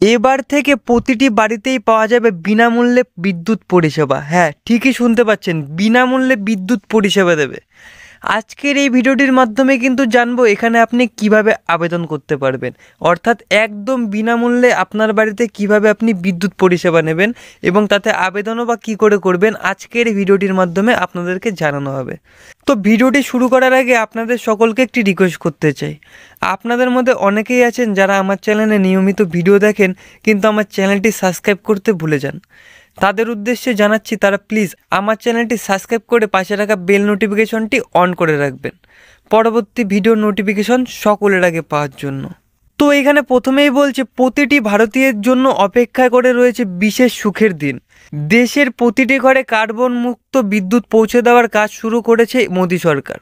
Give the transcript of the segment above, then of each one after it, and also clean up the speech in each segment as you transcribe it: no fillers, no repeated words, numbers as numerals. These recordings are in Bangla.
এবার থেকে প্রতিটি বাড়িতেই পাওয়া যাবে বিনামূল্যে বিদ্যুৎ পরিষেবা। হ্যাঁ, ঠিকই শুনতে পাচ্ছেন, বিনামূল্যে বিদ্যুৎ পরিষেবা দেবে। আজকের এই ভিডিওটির মাধ্যমে কিন্তু জানবো এখানে আপনি কিভাবে আবেদন করতে পারবেন, অর্থাৎ একদম বিনামূল্যে আপনার বাড়িতে কিভাবে আপনি বিদ্যুৎ পরিষেবা নেবেন এবং তাতে আবেদনও বা কী করে করবেন আজকের এই ভিডিওটির মাধ্যমে আপনাদেরকে জানানো হবে। তো ভিডিওটি শুরু করার আগে আপনাদের সকলকে একটি রিকোয়েস্ট করতে চাই। আপনাদের মধ্যে অনেকেই আছেন যারা আমার চ্যানেলে নিয়মিত ভিডিও দেখেন কিন্তু আমার চ্যানেলটি সাবস্ক্রাইব করতে ভুলে যান। তাদের উদ্দেশ্যে জানাচ্ছি তারা প্লিজ আমার চ্যানেলটি সাবস্ক্রাইব করে পাশে রাখা বেল নোটিফিকেশনটি অন করে রাখবেন পরবর্তী ভিডিও নোটিফিকেশন সকলের আগে পাওয়ার জন্য। তো এখানে প্রথমেই বলছে প্রতিটি ভারতীয়ের জন্য অপেক্ষা করে রয়েছে বিশেষ সুখের দিন। দেশের প্রতিটি ঘরে কার্বন মুক্ত বিদ্যুৎ পৌঁছে দেওয়ার কাজ শুরু করেছে মোদী সরকার।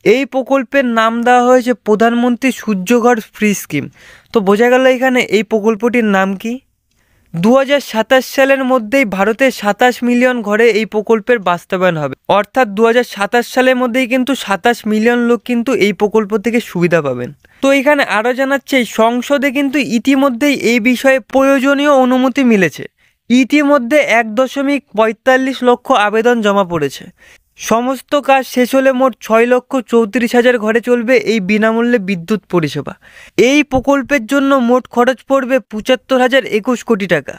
এই প্রকল্পের নাম দেওয়া হয়েছে প্রধানমন্ত্রী সূর্যঘর ফ্রি স্কিম। তো বোঝা গেল এখানে এই প্রকল্পটির নাম কি। 2027 সালের মধ্যেই ভারতে 27 মিলিয়ন ঘরে এই প্রকল্পের বাস্তবায়ন হবে, অর্থাৎ 2027 সালের মধ্যেই কিন্তু 27 মিলিয়ন লোক কিন্তু এই প্রকল্প থেকে সুবিধা পাবেন। তো এখানে আরও জানাচ্ছে সংসদে কিন্তু ইতিমধ্যেই এই বিষয়ে প্রয়োজনীয় অনুমতি মিলেছে। ইতিমধ্যে 1.45 লক্ষ আবেদন জমা পড়েছে। সমস্ত কাজ শেষ হলে মোট 6,34,000 ঘরে চলবে এই বিনামূল্যে বিদ্যুৎ পরিষেবা। এই প্রকল্পের জন্য মোট খরচ পড়বে 75,021 কোটি টাকা।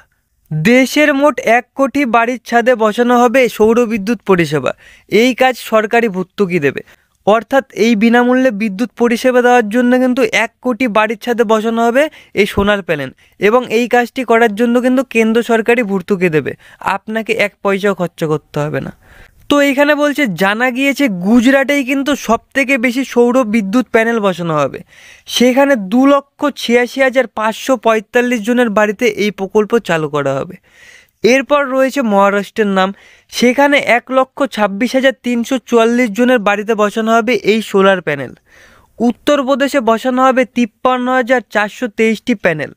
দেশের মোট 1 কোটি বাড়ির ছাদে বসানো হবে সৌর বিদ্যুৎ পরিষেবা। এই কাজ সরকারি ভর্তুকি দেবে, অর্থাৎ এই বিনামূল্যে বিদ্যুৎ পরিষেবা দেওয়ার জন্য কিন্তু 1 কোটি বাড়ির ছাদে বসানো হবে এই সোলার প্যানেল, এবং এই কাজটি করার জন্য কিন্তু কেন্দ্র সরকারি ভর্তুকি দেবে, আপনাকে 1 পয়সাও খরচা করতে হবে না। তো এইখানে বলছে জানা গিয়েছে গুজরাটেই কিন্তু সবথেকে বেশি সৌর বিদ্যুৎ প্যানেল বসানো হবে। সেখানে 2,86,545 জনের বাড়িতে এই প্রকল্প চালু করা হবে। এরপর রয়েছে মহারাষ্ট্রের নাম। সেখানে 1,26,344 জনের বাড়িতে বসানো হবে এই সোলার প্যানেল। উত্তরপ্রদেশে বসানো হবে 53,423টি প্যানেল।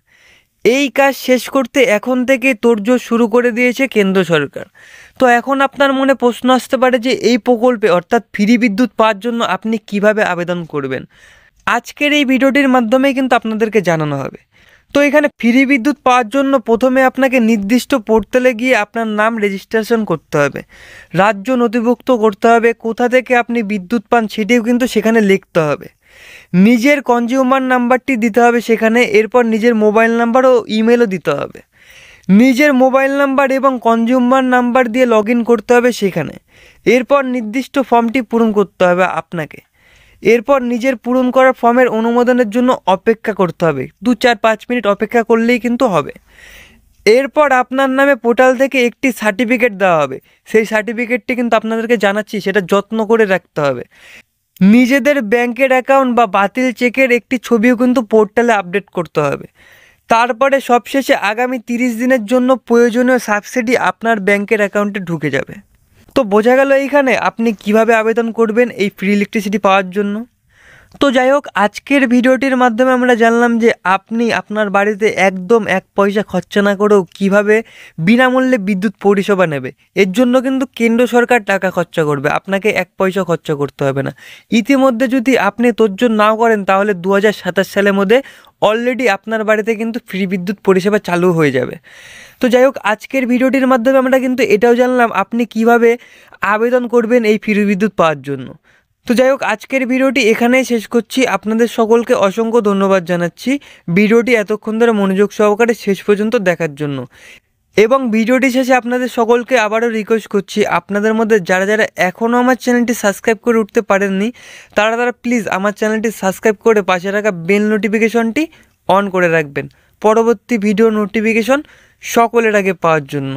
এই কাজ শেষ করতে এখন থেকে তোড়জোড় শুরু করে দিয়েছে কেন্দ্র সরকার। তো এখন আপনার মনে প্রশ্ন আসতে পারে যে এই প্রকল্পে অর্থাৎ ফ্রি বিদ্যুৎ পাওয়ার জন্য আপনি কিভাবে আবেদন করবেন। আজকের এই ভিডিওটির মাধ্যমেই কিন্তু আপনাদেরকে জানানো হবে। তো এখানে ফ্রি বিদ্যুৎ পাওয়ার জন্য প্রথমে আপনাকে নির্দিষ্ট পোর্টালে গিয়ে আপনার নাম রেজিস্ট্রেশন করতে হবে, রাজ্য নথিভুক্ত করতে হবে, কোথা থেকে আপনি বিদ্যুৎ পান সেটিও কিন্তু সেখানে লিখতে হবে, নিজের কনজিউমার নাম্বারটি দিতে হবে সেখানে, এরপর নিজের মোবাইল নাম্বার ও ইমেলও দিতে হবে। নিজের মোবাইল নাম্বার এবং কনজিউমার নাম্বার দিয়ে লগ ইন করতে হবে সেখানে। এরপর নির্দিষ্ট ফর্মটি পূরণ করতে হবে আপনাকে। এরপর নিজের পূরণ করা ফর্মের অনুমোদনের জন্য অপেক্ষা করতে হবে, 2-4-5 মিনিট অপেক্ষা করলেই কিন্তু হবে। এরপর আপনার নামে পোর্টাল থেকে একটি সার্টিফিকেট দেওয়া হবে। সেই সার্টিফিকেটটি কিন্তু আপনাদেরকে জানাচ্ছি সেটা যত্ন করে রাখতে হবে। নিজেদের ব্যাংকের অ্যাকাউন্ট বা বাতিল চেকের একটি ছবিও কিন্তু পোর্টালে আপডেট করতে হবে। তারপরে সবশেষে আগামী 30 দিনের জন্য প্রয়োজনীয় সাবসিডি আপনার ব্যাংকের অ্যাকাউন্টে ঢুকে যাবে। তো বোঝা গেল এইখানে আপনি কিভাবে আবেদন করবেন এই ফ্রি ইলেকট্রিসিটি পাওয়ার জন্য। তো যাই হোক, আজকের ভিডিওটির মাধ্যমে আমরা জানলাম যে আপনি আপনার বাড়িতে একদম 1 পয়সা খরচা না করেও কীভাবে বিনামূল্যে বিদ্যুৎ পরিষেবা নেবে। এর জন্য কিন্তু কেন্দ্র সরকার টাকা খরচা করবে, আপনাকে 1 পয়সা খরচা করতে হবে না। ইতিমধ্যে যদি আপনি তোড়জোড় নাও করেন তাহলে 2027 সালের মধ্যে অলরেডি আপনার বাড়িতে কিন্তু ফ্রি বিদ্যুৎ পরিষেবা চালু হয়ে যাবে। তো যাই হোক, আজকের ভিডিওটির মাধ্যমে আমরা কিন্তু এটাও জানলাম আপনি কিভাবে আবেদন করবেন এই ফ্রি বিদ্যুৎ পাওয়ার জন্য। তো যাই হোক, আজকের ভিডিওটি এখানেই শেষ করছি। আপনাদের সকলকে অসংখ্য ধন্যবাদ জানাচ্ছি ভিডিওটি এতক্ষণ ধরে মনোযোগ সহকারে শেষ পর্যন্ত দেখার জন্য। এবং ভিডিওটি শেষে আপনাদের সকলকে আবারও রিকোয়েস্ট করছি, আপনাদের মধ্যে যারা যারা এখনও আমার চ্যানেলটি সাবস্ক্রাইব করে উঠতে পারেননি তারা প্লিজ আমার চ্যানেলটি সাবস্ক্রাইব করে পাশে রাখা বেল নোটিফিকেশনটি অন করে রাখবেন পরবর্তী ভিডিও নোটিফিকেশন সকলের আগে পাওয়ার জন্য।